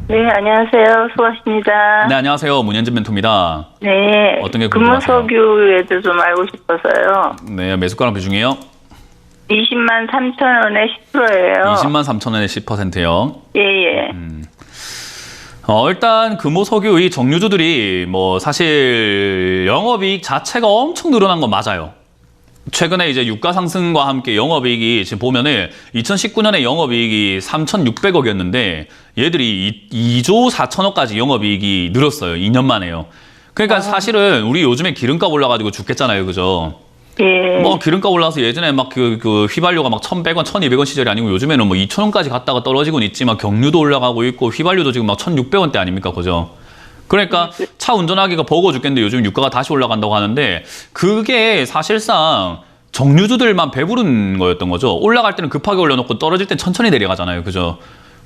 네, 안녕하세요. 수고하십니다. 네, 안녕하세요. 문현진 멘토입니다. 네. 어떤 게 궁금하세요? 금호석유에 대해서 좀 알고 싶어서요. 네, 매수가랑 비중이요? 20만 3천 원에 10%예요. 20만 3천 원에 10%요. 예, 예. 일단 금호석유 이 정유주들이 뭐 사실 영업이익 자체가 엄청 늘어난 건 맞아요. 최근에 이제 유가 상승과 함께 영업이익이 지금 보면은 2019년에 영업이익이 3,600억이었는데 얘들이 2조 4천억까지 영업이익이 늘었어요. 2년 만에요. 그러니까 사실은 우리 요즘에 기름값 올라가지고 죽겠잖아요. 그죠? 예. 뭐 기름값 올라서 예전에 막 그 휘발유가 막 1,100원, 1,200원 시절이 아니고 요즘에는 뭐 2,000원까지 갔다가 떨어지고는 있지만 경유도 올라가고 있고 휘발유도 지금 막 1,600원대 아닙니까? 그죠? 그러니까 차 운전하기가 버거워 죽겠는데 요즘 유가가 다시 올라간다고 하는데 그게 사실상 정유주들만 배부른 거였던 거죠. 올라갈 때는 급하게 올려놓고 떨어질 땐 천천히 내려가잖아요. 그죠?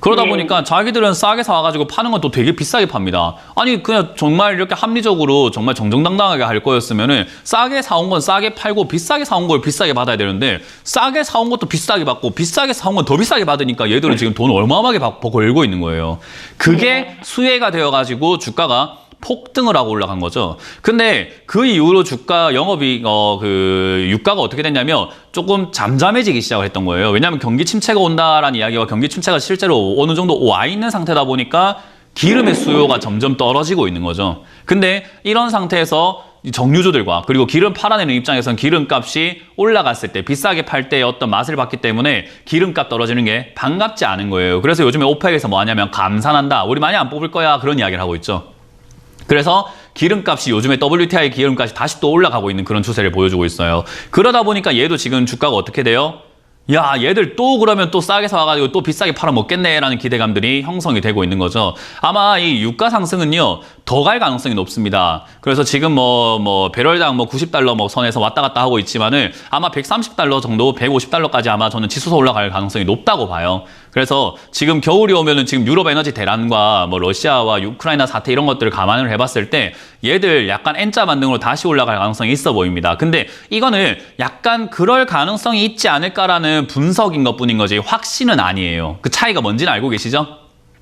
그러다 보니까 자기들은 싸게 사와가지고 파는 건 또 되게 비싸게 팝니다. 아니 그냥 정말 이렇게 합리적으로 정말 정정당당하게 할 거였으면은 싸게 사온 건 싸게 팔고 비싸게 사온 걸 비싸게 받아야 되는데 싸게 사온 것도 비싸게 받고 비싸게 사온 건 더 비싸게 받으니까 얘들은 지금 돈 어마어마하게 벌고 있는 거예요. 그게 수혜가 되어가지고 주가가 폭등을 하고 올라간 거죠. 근데 그 이후로 주가 영업이 유가가 어떻게 됐냐면 조금 잠잠해지기 시작을 했던 거예요. 왜냐하면 경기 침체가 온다라는 이야기와 경기 침체가 실제로 어느 정도 와 있는 상태다 보니까 기름의 수요가 점점 떨어지고 있는 거죠. 근데 이런 상태에서 정유주들과 그리고 기름 팔아내는 입장에서는 기름값이 올라갔을 때 비싸게 팔 때 어떤 맛을 봤기 때문에 기름값 떨어지는 게 반갑지 않은 거예요. 그래서 요즘에 오펙에서 뭐 하냐면 감산한다. 우리 많이 안 뽑을 거야. 그런 이야기를 하고 있죠. 그래서 기름값이 요즘에 WTI 기름값이 다시 또 올라가고 있는 그런 추세를 보여주고 있어요. 그러다 보니까 얘도 지금 주가가 어떻게 돼요? 야, 얘들 또 그러면 또 싸게 사와가지고 또 비싸게 팔아먹겠네라는 기대감들이 형성이 되고 있는 거죠. 아마 이 유가 상승은요, 더 갈 가능성이 높습니다. 그래서 지금 배럴당 90달러 선에서 왔다 갔다 하고 있지만은 아마 130달러 정도, 150달러까지 아마 저는 치솟아 올라갈 가능성이 높다고 봐요. 그래서 지금 겨울이 오면은 지금 유럽 에너지 대란과 러시아와 우크라이나 사태 이런 것들을 감안을 해봤을 때 얘들 약간 N자 반등으로 다시 올라갈 가능성이 있어 보입니다. 근데 이거는 약간 그럴 가능성이 있지 않을까라는 분석인 것뿐인 거지 확신은 아니에요. 그 차이가 뭔지는 알고 계시죠?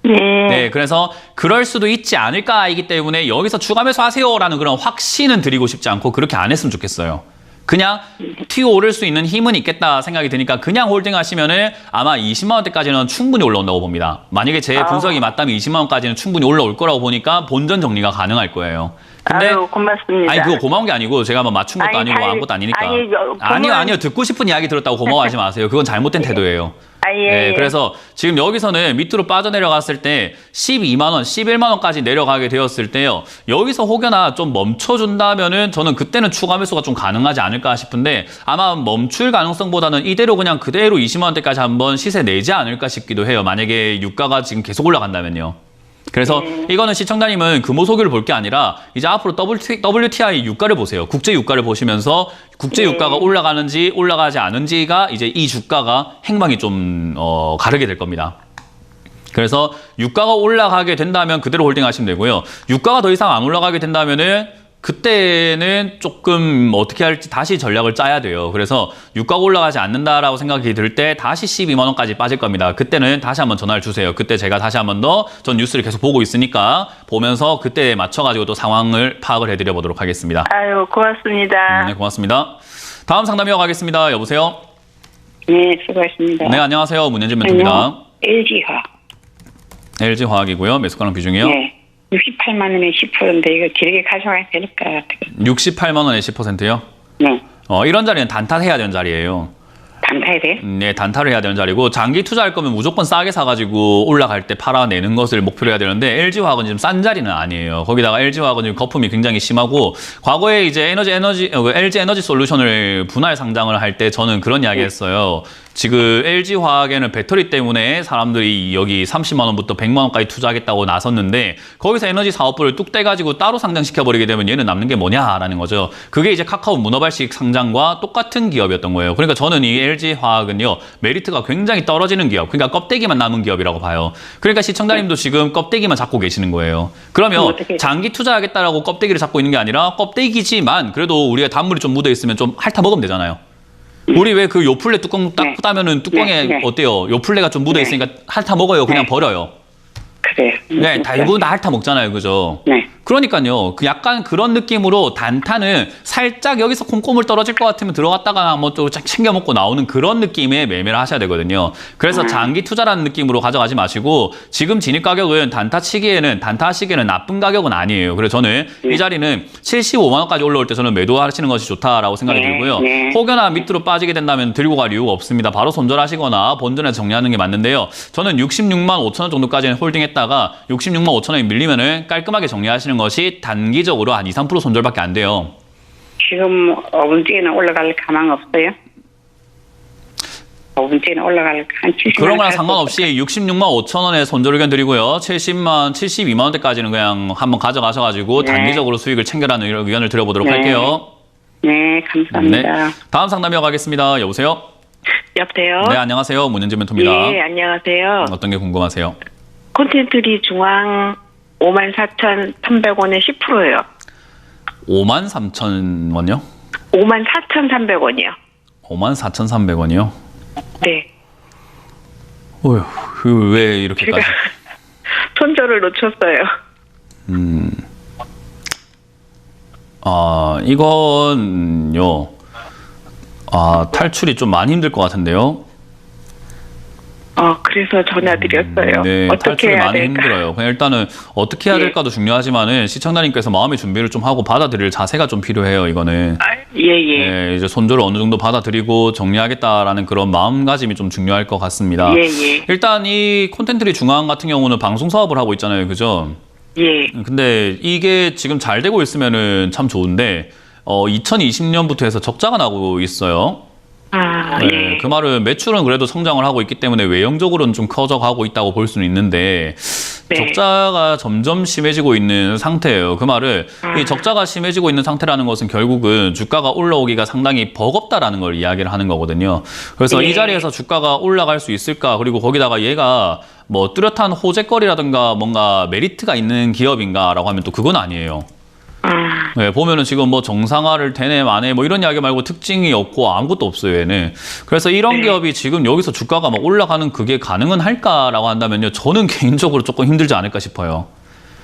네, 그래서 그럴 수도 있지 않을까이기 때문에 여기서 추가 매수하세요라는 그런 확신은 드리고 싶지 않고 그렇게 안 했으면 좋겠어요. 그냥 튀어오를 수 있는 힘은 있겠다 생각이 드니까 그냥 홀딩하시면은 아마 20만 원대까지는 충분히 올라온다고 봅니다. 만약에 제 분석이 맞다면 20만 원까지는 충분히 올라올 거라고 보니까 본전 정리가 가능할 거예요. 근데 아유, 고맙습니다. 아니 그거 고마운 게 아니고 제가 뭐 맞춘 것도 아니고 아무것도 아니니까. 아니요 듣고 싶은 이야기 들었다고 고마워하지 마세요. 그건 잘못된 태도예요. 네, 그래서 지금 여기서는 밑으로 빠져내려갔을 때 12만 원, 11만 원까지 내려가게 되었을 때요. 여기서 혹여나 좀 멈춰준다면은 저는 그때는 추가 매수가 좀 가능하지 않을까 싶은데 아마 멈출 가능성보다는 이대로 그냥 그대로 20만 원대까지 한번 시세 내지 않을까 싶기도 해요. 만약에 유가가 지금 계속 올라간다면요. 그래서 이거는 시청자님은 금호석유를 볼 게 아니라 이제 앞으로 WTI 유가를 보세요. 국제 유가를 보시면서 국제 유가가 올라가는지 올라가지 않은지가 이제 이 주가가 행방이 좀 가르게 될 겁니다. 그래서 유가가 올라가게 된다면 그대로 홀딩하시면 되고요. 유가가 더 이상 안 올라가게 된다면은 그때는 조금 어떻게 할지 다시 전략을 짜야 돼요. 그래서 유가가 올라가지 않는다라고 생각이 들 때 다시 12만 원까지 빠질 겁니다. 그때는 다시 한번 전화를 주세요. 그때 제가 다시 한번 더 전 뉴스를 계속 보고 있으니까 보면서 그때에 맞춰가지고 또 상황을 파악을 해드려 보도록 하겠습니다. 아유, 고맙습니다. 네, 고맙습니다. 다음 상담 이어가겠습니다. 여보세요? 네, 수고하셨습니다. 네, 안녕하세요. 문현진 멘토입니다. LG화학. LG화학이고요. 매수가랑 비중이요? 네. 68만 원에 10%인데 이거 길게 가져가야 될까? 68만 원에 10%요? 네. 이런 자리는 단타해야 되는 자리예요. 단타야 돼? 네, 단타를 해야 되는 자리고 장기 투자할 거면 무조건 싸게 사가지고 올라갈 때 팔아내는 것을 목표로 해야 되는데 LG화학은 지금 싼 자리는 아니에요. 거기다가 LG화학은 지금 거품이 굉장히 심하고 과거에 이제 LG 에너지 솔루션을 분할 상장을 할 때 저는 그런 이야기 했어요. 지금 LG화학에는 배터리 때문에 사람들이 여기 30만 원부터 100만 원까지 투자하겠다고 나섰는데 거기서 에너지 사업부를 뚝 떼가지고 따로 상장시켜버리게 되면 얘는 남는 게 뭐냐라는 거죠. 그게 이제 카카오 문어발식 상장과 똑같은 기업이었던 거예요. 그러니까 저는 이 LG화학은요. 메리트가 굉장히 떨어지는 기업. 그러니까 껍데기만 남은 기업이라고 봐요. 그러니까 시청자님도 지금 껍데기만 잡고 계시는 거예요. 그러면 장기 투자하겠다라고 껍데기를 잡고 있는 게 아니라 껍데기지만 그래도 우리가 단물이 좀 묻어있으면 좀 핥아 먹으면 되잖아요. 우리 왜 그 요플레 뚜껑 딱 따면은 뚜껑에 어때요? 요플레가 좀 묻어 있으니까 핥아 먹어요. 그냥 버려요. 그래요. 네, 대부분 다 핥아 먹잖아요. 그죠? 네. 그러니까요. 그 약간 그런 느낌으로 단타는 살짝 여기서 콩고물 떨어질 것 같으면 들어갔다가 한번 또 챙겨 먹고 나오는 그런 느낌의 매매를 하셔야 되거든요. 그래서 장기 투자라는 느낌으로 가져가지 마시고 지금 진입 가격은 단타 하시기에는 나쁜 가격은 아니에요. 그래서 저는 이 자리는 75만 원까지 올라올 때 저는 매도하시는 것이 좋다라고 생각이 들고요. 네. 혹여나 밑으로 빠지게 된다면 들고 갈 이유가 없습니다. 바로 손절하시거나 본전에서 정리하는 게 맞는데요. 저는 66만 5천 원 정도까지는 홀딩했다가 66만 5천 원이 밀리면은 깔끔하게 정리하시는 것이 단기적으로 한 2, 3% 손절밖에 안 돼요. 지금 5분 뒤에는 올라갈 가망 없어요? 5분 뒤에는 올라갈 한 70만 그런 거랑 상관없이 66만 5천 원에 손절 의견 드리고요. 72만 원대까지는 그냥 한번 가져가셔가지고 네. 단기적으로 수익을 챙겨라는 의견을 드려보도록 네. 할게요. 네, 감사합니다. 다음 상담 이어가겠습니다. 여보세요? 여보세요? 네, 안녕하세요. 문현진 멘토입니다. 예, 안녕하세요. 어떤 게 궁금하세요? 콘텐츠리 중앙 54,300원에 10%예요. 53,000원이요? 54,300원이요. 54,300원이요? 네. 어휴, 왜 이렇게까지? 제가 손절을 놓쳤어요. 이건요. 탈출이 좀 많이 힘들 것 같은데요. 그래서 전화드렸어요. 네, 어떻게 탈출이 해야 많이 될까? 힘들어요. 그냥 일단은 어떻게 해야 예. 될까도 중요하지만은 시청자님께서 마음의 준비를 좀 하고 받아들일 자세가 좀 필요해요. 이거는. 예. 네, 이제 손절을 어느 정도 받아들이고 정리하겠다라는 그런 마음가짐이 좀 중요할 것 같습니다. 예. 일단 이 콘텐츠리 중앙 같은 경우는 방송 사업을 하고 있잖아요. 그죠? 예. 근데 이게 지금 잘 되고 있으면은 참 좋은데 2020년부터 해서 적자가 나고 있어요. 네, 예. 그 말은 매출은 그래도 성장을 하고 있기 때문에 외형적으로는 좀 커져가고 있다고 볼 수는 있는데 네. 적자가 점점 심해지고 있는 상태예요. 그 말을 이 적자가 심해지고 있는 상태라는 것은 결국은 주가가 올라오기가 상당히 버겁다라는 걸 이야기를 하는 거거든요. 그래서 예. 이 자리에서 주가가 올라갈 수 있을까? 그리고 거기다가 얘가 뭐 뚜렷한 호재거리라든가 뭔가 메리트가 있는 기업인가라고 하면 또 그건 아니에요. 네, 보면은 지금 뭐 정상화를 되네 마네 뭐 이런 이야기 말고 특징이 없고 아무것도 없어요, 얘는. 그래서 이런 기업이 지금 여기서 주가가 막 올라가는 그게 가능은 할까라고 한다면요. 저는 개인적으로 조금 힘들지 않을까 싶어요.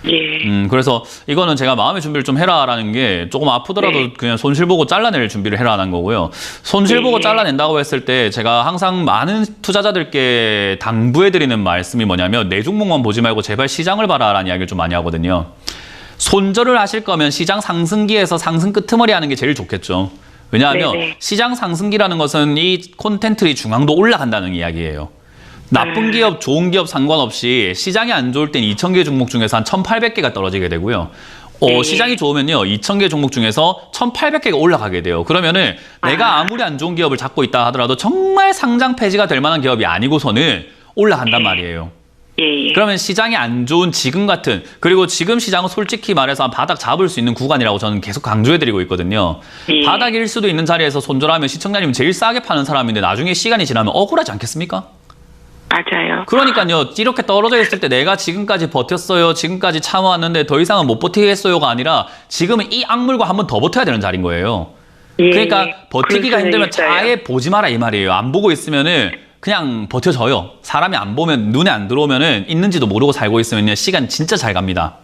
예. 그래서 이거는 제가 마음의 준비를 좀 해라라는 게 조금 아프더라도 네. 그냥 손실 보고 잘라낼 준비를 해라는 거고요. 손실 보고 잘라낸다고 했을 때 제가 항상 많은 투자자들께 당부해드리는 말씀이 뭐냐면 내 종목만 보지 말고 제발 시장을 봐라라는 이야기를 좀 많이 하거든요. 손절을 하실 거면 시장 상승기에서 상승 끄트머리 하는 게 제일 좋겠죠. 왜냐하면 네네. 시장 상승기라는 것은 이 콘텐츠리 중앙도 올라간다는 이야기예요. 나쁜 기업, 좋은 기업 상관없이 시장이 안 좋을 땐 2,000개 종목 중에서 한 1,800개가 떨어지게 되고요. 네. 시장이 좋으면요, 2,000개 종목 중에서 1,800개가 올라가게 돼요. 그러면은 내가 아무리 안 좋은 기업을 잡고 있다 하더라도 정말 상장 폐지가 될 만한 기업이 아니고서는 올라간단 말이에요. 예. 그러면 시장이 안 좋은 지금 같은, 그리고 지금 시장은 솔직히 말해서 한 바닥 잡을 수 있는 구간이라고 저는 계속 강조해드리고 있거든요. 예. 바닥일 수도 있는 자리에서 손절하면 시청자님은 제일 싸게 파는 사람인데 나중에 시간이 지나면 억울하지 않겠습니까? 맞아요. 그러니까요, 이렇게 떨어져 있을 때 내가 지금까지 버텼어요, 지금까지 참아왔는데 더 이상은 못 버티겠어요가 아니라 지금은 이 악물고 한 번 더 버텨야 되는 자리인 거예요. 예. 그러니까 버티기가 그런 힘들면 생각이 있어요. 아예 보지 마라 이 말이에요. 안 보고 있으면은 그냥 버텨져요. 사람이 안 보면, 눈에 안 들어오면은 있는지도 모르고 살고 있으면 시간 진짜 잘 갑니다.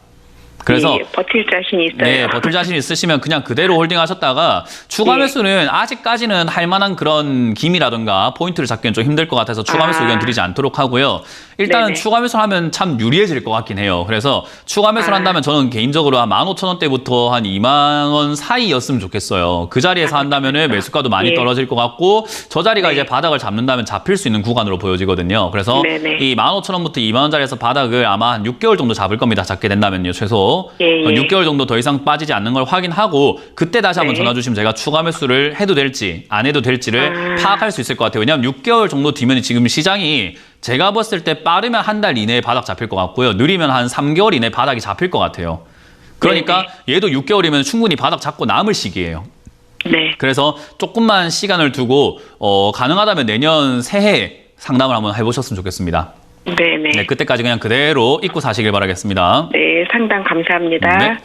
그래서 예, 버틸 자신이 있어요. 네, 버틸 자신 있으시면 그냥 그대로 홀딩하셨다가 추가 예. 매수는 아직까지는 할 만한 그런 기미라든가 포인트를 잡기는 좀 힘들 것 같아서 추가 매수 의견 드리지 않도록 하고요. 일단은 네네. 추가 매수를 하면 참 유리해질 것 같긴 해요. 그래서 추가 매수를 한다면 저는 개인적으로 한 15,000원대부터 한 2만 원 사이였으면 좋겠어요. 그 자리에서 한다면은 매수가도 많이 예. 떨어질 것 같고 저 자리가 네. 이제 바닥을 잡는다면 잡힐 수 있는 구간으로 보여지거든요. 그래서 네네. 이 15,000원부터 2만 원짜리에서 바닥을 아마 한 6개월 정도 잡을 겁니다. 잡게 된다면요, 최소. 예. 6개월 정도 더 이상 빠지지 않는 걸 확인하고 그때 다시 한번 네. 전화 주시면 제가 추가 매수를 해도 될지 안 해도 될지를 파악할 수 있을 것 같아요. 왜냐하면 6개월 정도 뒤면 지금 시장이 제가 봤을 때 빠르면 한 달 이내에 바닥 잡힐 것 같고요. 느리면 한 3개월 이내에 바닥이 잡힐 것 같아요. 그러니까 얘도 6개월이면 충분히 바닥 잡고 남을 시기예요. 네. 그래서 조금만 시간을 두고 가능하다면 내년 새해 상담을 한번 해보셨으면 좋겠습니다. 네네. 네, 그때까지 그냥 그대로 잊고 사시길 바라겠습니다. 네, 상담 감사합니다. 네.